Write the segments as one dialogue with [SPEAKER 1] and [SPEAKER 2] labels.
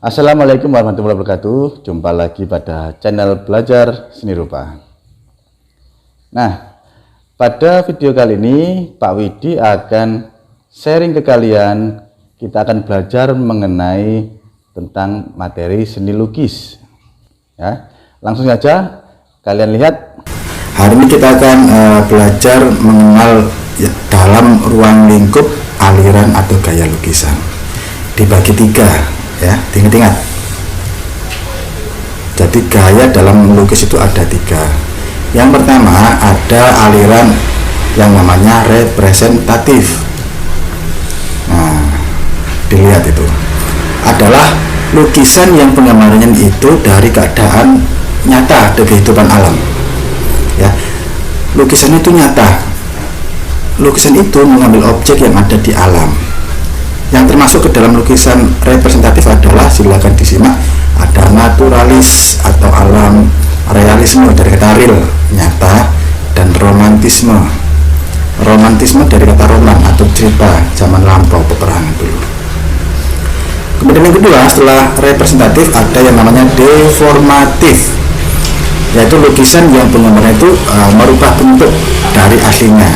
[SPEAKER 1] Assalamualaikum warahmatullahi wabarakatuh. Jumpa lagi pada channel Belajar Seni Rupa. Nah, pada video kali ini Pak Widi akan sharing ke kalian. Kita akan belajar mengenai tentang materi seni lukis. Ya, langsung saja kalian lihat.
[SPEAKER 2] Hari ini kita akan belajar mengenal dalam ruang lingkup aliran atau gaya lukisan. Dibagi tiga. Ya, ingat-ingat. Jadi gaya dalam melukis itu ada tiga. Yang pertama ada aliran yang namanya representatif. Nah, dilihat itu adalah lukisan yang penggambarannya itu dari keadaan nyata dari kehidupan alam. Ya, lukisan itu nyata. Lukisan itu mengambil objek yang ada di alam. Yang termasuk ke dalam lukisan representatif adalah, silakan disimak, ada naturalis atau alam, realisme dari kata real, nyata, dan romantisme. Romantisme dari kata roman atau cerita zaman lampau, peperangan dulu. Kemudian yang kedua, setelah representatif ada yang namanya deformatif, yaitu lukisan yang penggambarannya itu merubah bentuk dari aslinya,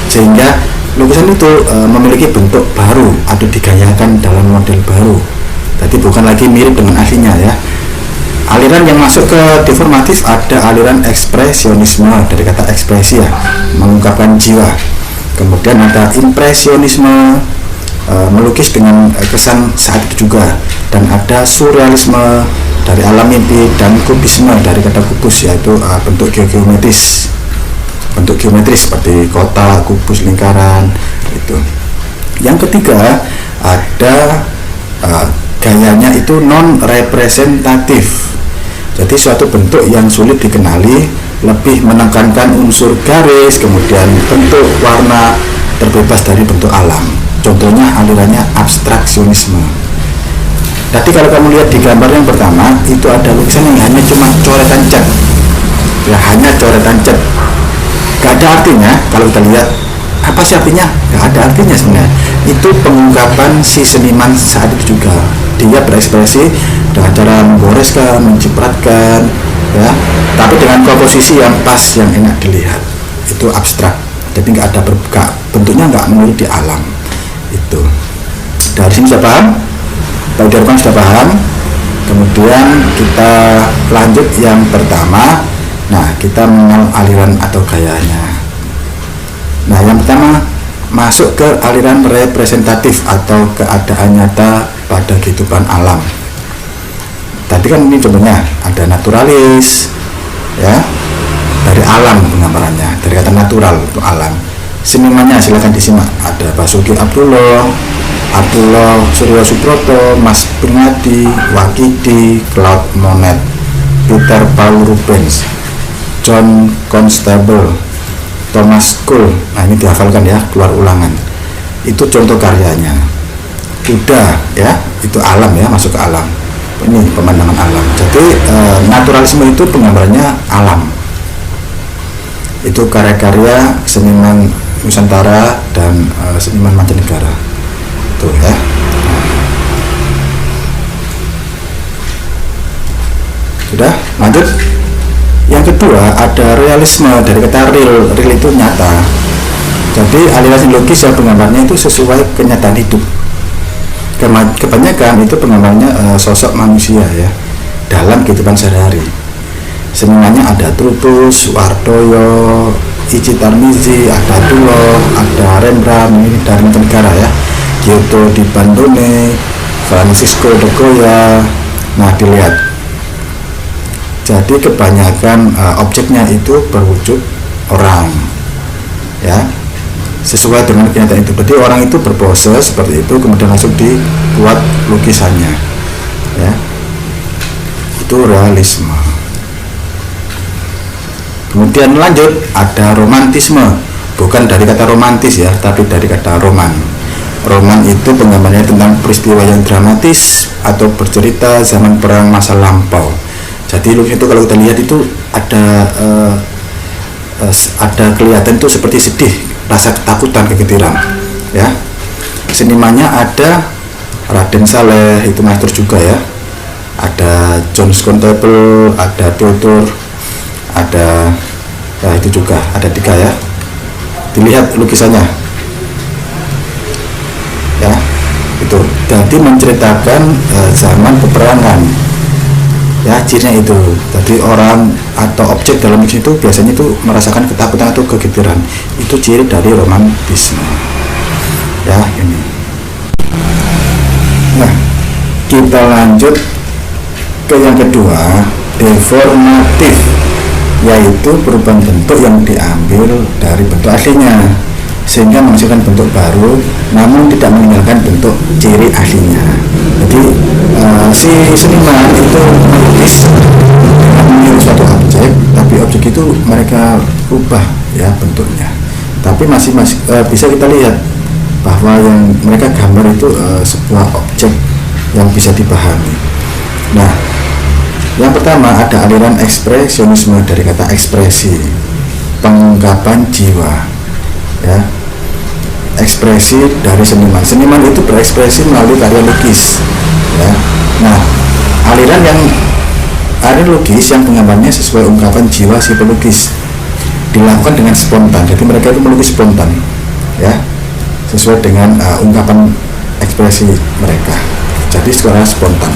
[SPEAKER 2] sehingga lukisan itu memiliki bentuk baru atau digayakan dalam model baru. Jadi bukan lagi mirip dengan aslinya ya. Aliran yang masuk ke deformatif ada aliran ekspresionisme dari kata ekspresi ya, mengungkapkan jiwa. Kemudian ada impresionisme, melukis dengan kesan saat itu juga. Dan ada surrealisme dari alam mimpi, dan kubisme dari kata kubus, yaitu bentuk geometris. Bentuk geometris seperti kotak, kubus, lingkaran itu. Yang ketiga ada gayanya itu non representatif. Jadi suatu bentuk yang sulit dikenali, lebih menekankan unsur garis, kemudian bentuk, warna, terbebas dari bentuk alam. Contohnya alirannya abstraksionisme. Tadi kalau kamu lihat di gambar yang pertama itu ada lukisan yang hanya cuma coretan cat, ya, hanya coretan cat. Gak ada artinya. Kalau kita lihat apa sih artinya, gak ada artinya sebenarnya. Itu pengungkapan si seniman saat itu juga. Dia berekspresi dengan cara menggoreskan, mencipratkan, ya, tapi dengan komposisi yang pas, yang enak dilihat. Itu abstrak. Jadi nggak ada bentuknya, nggak menurut di alam. Itu. Dari sini sudah paham? Pak Darman sudah paham? Kemudian kita lanjut yang pertama. Nah, kita mengenal aliran atau gayanya. Nah, yang pertama masuk ke aliran representatif atau keadaan nyata pada kehidupan alam. Tadi kan ini contohnya ada naturalis, ya, dari alam penggambarannya, dari kata natural untuk alam. Senimannya silakan disimak. Ada Basuki Abdullah Suryo Subroto, Mas Bernadi, Wakidi, Claude Monet, Peter Paul Rubens, John Constable, Thomas Cole. Nah, ini dihafalkan ya, keluar ulangan. Itu contoh karyanya. Kuda ya, itu alam ya, masuk ke alam. Ini pemandangan alam. Jadi naturalisme itu penggambarannya alam. Itu karya-karya seniman Nusantara dan seniman mancanegara. Tuh ya. Sudah, lanjut. Yang kedua ada realisme dari kata real. Real itu nyata. Jadi aliran lukis yang penggambarnya itu sesuai kenyataan hidup. Kebanyakan itu penggambarnya sosok manusia ya, dalam kehidupan sehari-hari. Senimannya ada Trubus, Wardoyo, Ichi Tarmizi, ada Dulo, ada Rembrandt, ini dari negara ya, Giotto di Bandone, Francisco de Goya. Nah, dilihat. Jadi kebanyakan objeknya itu berwujud orang, ya, sesuai dengan kenyataan itu. Jadi orang itu berpose seperti itu, kemudian langsung dibuat lukisannya, ya. Itu realisme. Kemudian lanjut ada romantisme, bukan dari kata romantis ya, tapi dari kata roman. Roman itu penggambarannya tentang peristiwa yang dramatis atau bercerita zaman perang masa lampau. Jadi lukisan itu kalau kita lihat itu ada kelihatan itu seperti sedih, rasa ketakutan, kegetiran, ya. Senimannya ada Raden Saleh, itu master juga ya. ada John's Contable, ada Tutur, ada itu juga ada 3 ya. Dilihat lukisannya ya, itu jadi menceritakan zaman peperangan ya, cirinya itu. Jadi orang atau objek dalam lukisan itu biasanya itu merasakan ketakutan atau kegetiran, itu ciri dari romantisme ya ini. Nah, kita lanjut ke yang kedua, deformatif, yaitu perubahan bentuk yang diambil dari bentuk aslinya sehingga menghasilkan bentuk baru namun tidak meninggalkan bentuk ciri aslinya. Jadi si seniman itu melukis meniru suatu objek, tapi objek itu mereka ubah ya bentuknya, tapi masih bisa kita lihat bahwa yang mereka gambar itu sebuah objek yang bisa dipahami. Nah, yang pertama ada aliran ekspresionisme dari kata ekspresi, pengungkapan jiwa ya, ekspresi dari seniman. Seniman itu berekspresi melalui karya lukis ya. Nah, aliran lukis yang penggambarnya sesuai ungkapan jiwa si pelukis, dilakukan dengan spontan. Jadi mereka itu melukis spontan ya, sesuai dengan ungkapan ekspresi mereka, jadi secara spontan.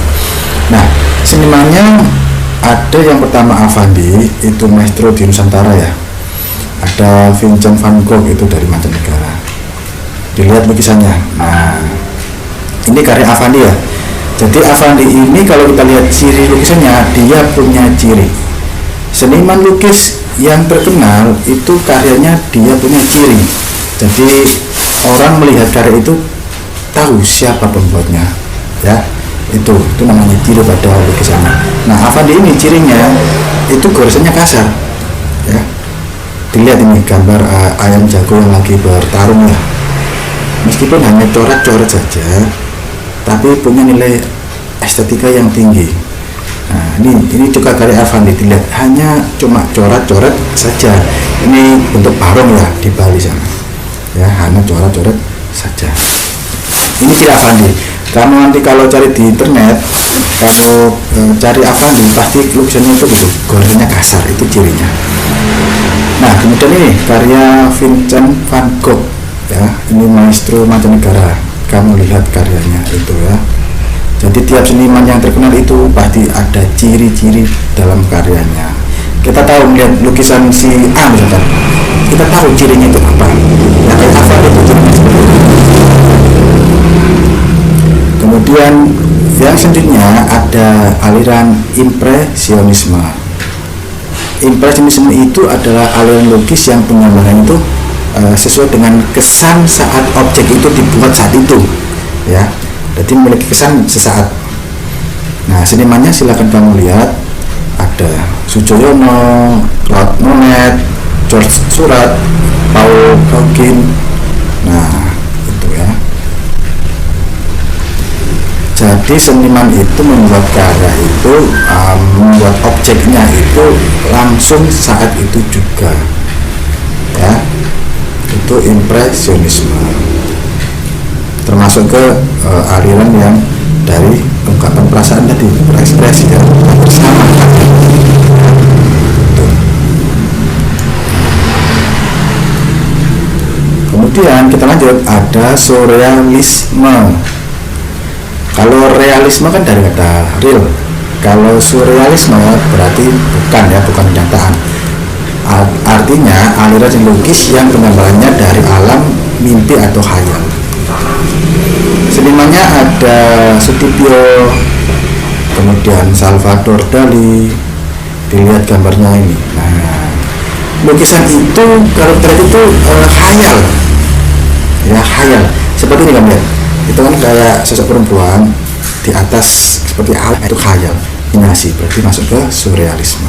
[SPEAKER 2] Nah, senimannya ada yang pertama Avandi, itu maestro di Nusantara ya. Ada Vincent van Gogh, itu dari mancanegara. Dilihat lukisannya. Nah, ini karya Avandi ya. Jadi Avandi ini kalau kita lihat ciri lukisannya, dia punya ciri. Seniman lukis yang terkenal itu karyanya dia punya ciri. Jadi orang melihat karya itu tahu siapa pembuatnya ya. Itu namanya ciri pada lukisannya. Nah, Avandi ini cirinya itu goresannya kasar ya. Dilihat ini gambar ayam jago yang lagi bertarung ya, meskipun hanya coret-coret saja tapi punya nilai estetika yang tinggi. Nah, ini juga karya Avandi, dilihat hanya cuma coret-coret saja. Ini bentuk barong ya di Bali sana ya, hanya coret-coret saja. Ini ciri Avandi. Kamu nanti kalau cari di internet, kamu cari Avandi, pasti lukisannya itu gitu, goresannya kasar, itu cirinya. Nah, kemudian ini karya Vincent van Gogh ya, ini maestro mancanegara. Kamu lihat karyanya itu ya. Jadi tiap seniman yang terkenal itu pasti ada ciri-ciri dalam karyanya. Kita tahu melihat lukisan si A misalkan, kita tahu cirinya itu apa. Ya, kayak Avandi itu cirinya seperti itu. Kemudian yang selanjutnya ada aliran impresionisme. Impresionisme itu adalah aliran lukis yang penggambaran itu sesuai dengan kesan saat objek itu dibuat saat itu ya, jadi memiliki kesan sesaat. Nah, senimannya silakan kamu lihat, ada Sujoyono, Claude Monet, George Seurat, Paul Gauguin. Nah, itu ya. Jadi seniman itu membuat karya itu, membuat objeknya itu langsung saat itu juga ya. Itu impresionisme, termasuk ke aliran yang dari ungkapan perasaan tadi, berekspresi ya, bersama. Kemudian kita lanjut, ada surrealisme. Kalau realisme kan dari kata real, kalau surrealisme berarti bukan kenyataan. Artinya aliran lukis yang penggambarannya dari alam mimpi atau khayal. Senimannya ada Sutipio, kemudian Salvador Dali. Dilihat gambarnya ini. Nah, lukisan itu kalau kita lihat itu khayal ya, khayal seperti ini kamu lihat. Itu kan kayak sosok perempuan di atas seperti alam, itu khayal, imajinasi, berarti masuk ke surrealisme.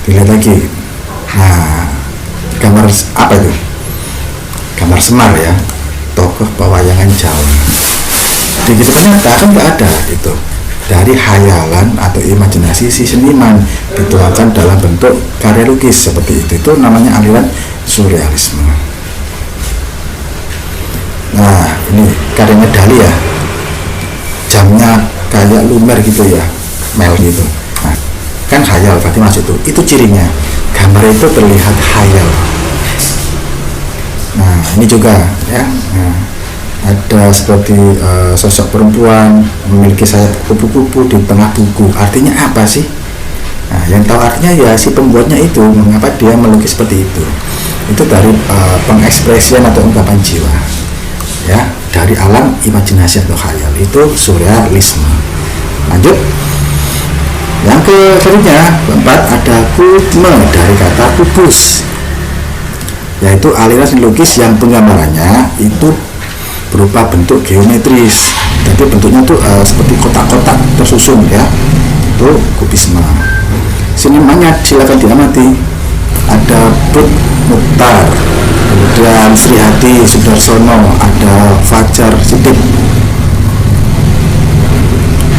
[SPEAKER 2] Dilihat lagi. Nah, gambar apa itu? Gambar Semar ya, tokoh pewayangan Jawa. Di kehidupan nyata kan nggak ada itu. Dari khayalan atau imajinasi si seniman dituangkan dalam bentuk karya lukis seperti itu. Itu namanya aliran surrealisme. Nah, ini karyanya Dali ya. tajamnya kayak lumer gitu ya, mel gitu. Nah, kan khayal berarti masuk itu cirinya, gambar itu terlihat khayal. Nah, ini juga ya. Nah, ada seperti sosok perempuan memiliki sayap kupu-kupu di tengah buku. Artinya apa sih? Nah, yang tahu artinya ya si pembuatnya itu, mengapa dia melukis seperti itu. Itu dari pengekspresian atau ungkapan jiwa, ya, dari alam imajinasi atau khayal. Itu surrealisme. Lanjut. Yang selanjutnya, keempat, ada kubisme dari kata kubus, yaitu aliran seni lukis yang penggambarannya itu berupa bentuk geometris. Jadi bentuknya tuh seperti kotak-kotak tersusun ya. Itu kubisme. Senimannya silakan diamati. Ada Bud Mukhtar, kemudian Sri Hadi Sudarsono, ada Fajar Siddiq,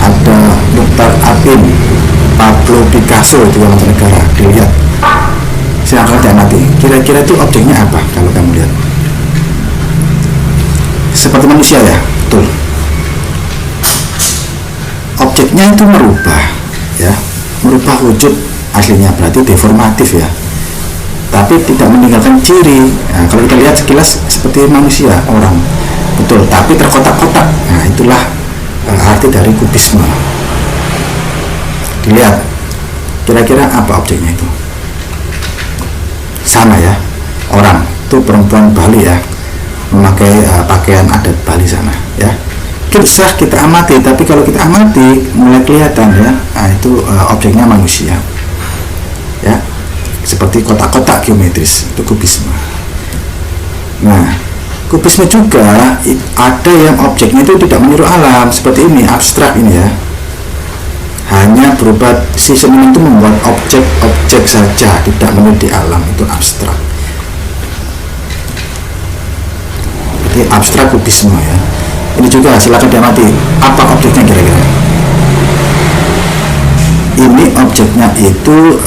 [SPEAKER 2] ada Mukhtar Abin, Pablo Picasso, itu yang mancanegara. Dilihat, silakan diamati. Kira-kira itu objeknya apa kalau kamu lihat? Seperti manusia ya, betul. Objeknya itu merubah, ya, merubah wujud aslinya, berarti deformatif ya. Tapi tidak meninggalkan ciri. Nah, kalau kita lihat sekilas seperti manusia, orang, betul. Tapi terkotak-kotak. Nah, itulah arti dari kubisme. Dilihat, kira-kira apa objeknya itu? Sama ya, orang. Itu perempuan Bali ya, memakai pakaian adat Bali sana ya. Kisah kita amati, tapi kalau kita amati mulai kelihatan ya, nah, itu objeknya manusia ya, seperti kotak-kotak geometris. Itu kubisme. Nah, kubisme juga ada yang objeknya itu tidak meniru alam, seperti ini, abstrak ini ya, hanya berupa si seniman itu membuat objek-objek saja, tidak meniru di alam. Itu abstrak. Jadi abstrak kubisme ya. Ini juga silakan diamati, apa objeknya kira-kira. Ini objeknya itu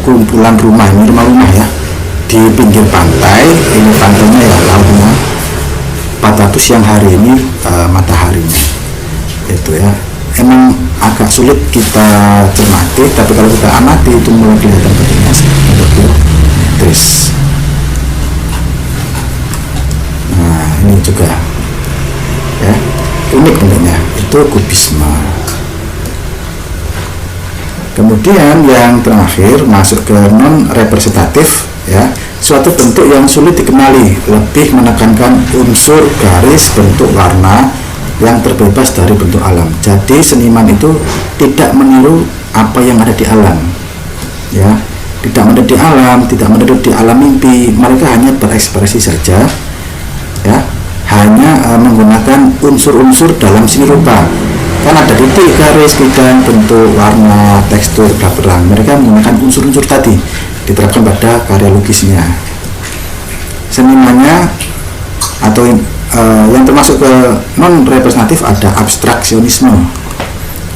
[SPEAKER 2] kumpulan rumah, ini rumah-rumah ya, di pinggir pantai. Ini pantainya ya, lautnya. Pada waktu siang hari ini mataharinya itu ya, emang agak sulit kita cermati, tapi kalau kita amati itu mulai kelihatan bentuknya terus. Nah, ini juga ya, unik bentuknya, itu kubisme. Kemudian yang terakhir masuk ke non representatif ya, suatu bentuk yang sulit dikenali, lebih menekankan unsur garis, bentuk, warna yang terbebas dari bentuk alam. Jadi seniman itu tidak meniru apa yang ada di alam ya, tidak meniru di alam, tidak meniru di alam mimpi. Mereka hanya berekspresi saja ya, hanya menggunakan unsur-unsur dalam seni rupa. Kan ada titik, garis, bidang, bentuk, warna, tekstur, berang. Mereka menggunakan unsur-unsur tadi, diterapkan pada karya lukisnya. Senimannya atau yang termasuk ke non representatif ada abstraksionisme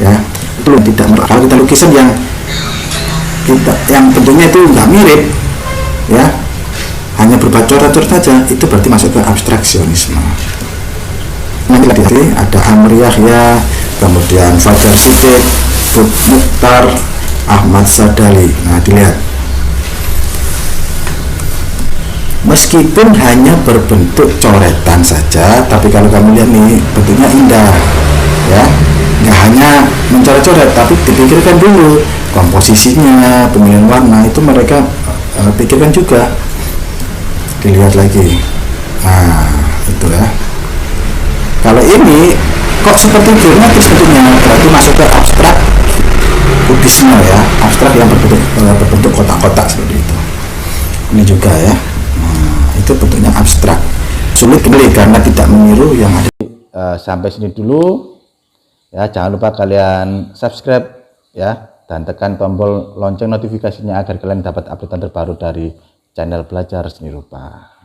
[SPEAKER 2] ya. Itu tidak, kalau kita lukisan yang bentuknya itu nggak mirip ya, hanya berupa coret-coret saja, itu berarti masuk ke abstraksionisme. Nanti ada Amri Yahya, kemudian Fajar Siddiq, Bud Mukhtar, Ahmad Sadali. Nah, dilihat, meskipun hanya berbentuk coretan saja, tapi kalau kamu lihat nih, bentuknya indah ya. Nggak hanya mencoret-coret, tapi dipikirkan dulu komposisinya, pemilihan warna, itu mereka pikirkan juga. Dilihat lagi, nah itu ya. Kalau ini kok seperti geometris bentuknya, berarti masuk ke abstrak kubisme ya, abstrak yang berbentuk kotak-kotak seperti itu. Ini juga ya, nah, itu bentuknya abstrak, sulit dibeli karena tidak meniru yang ada.
[SPEAKER 1] Sampai sini dulu ya, jangan lupa kalian subscribe ya, dan tekan tombol lonceng notifikasinya agar kalian dapat updatean terbaru dari channel Belajar Seni Rupa.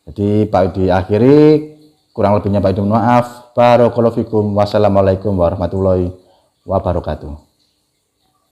[SPEAKER 1] Jadi Pak Widi akhiri, kurang lebihnya Pak Widi mohon maaf. Barakallahu fikum. Wassalamualaikum warahmatullahi wabarakatuh.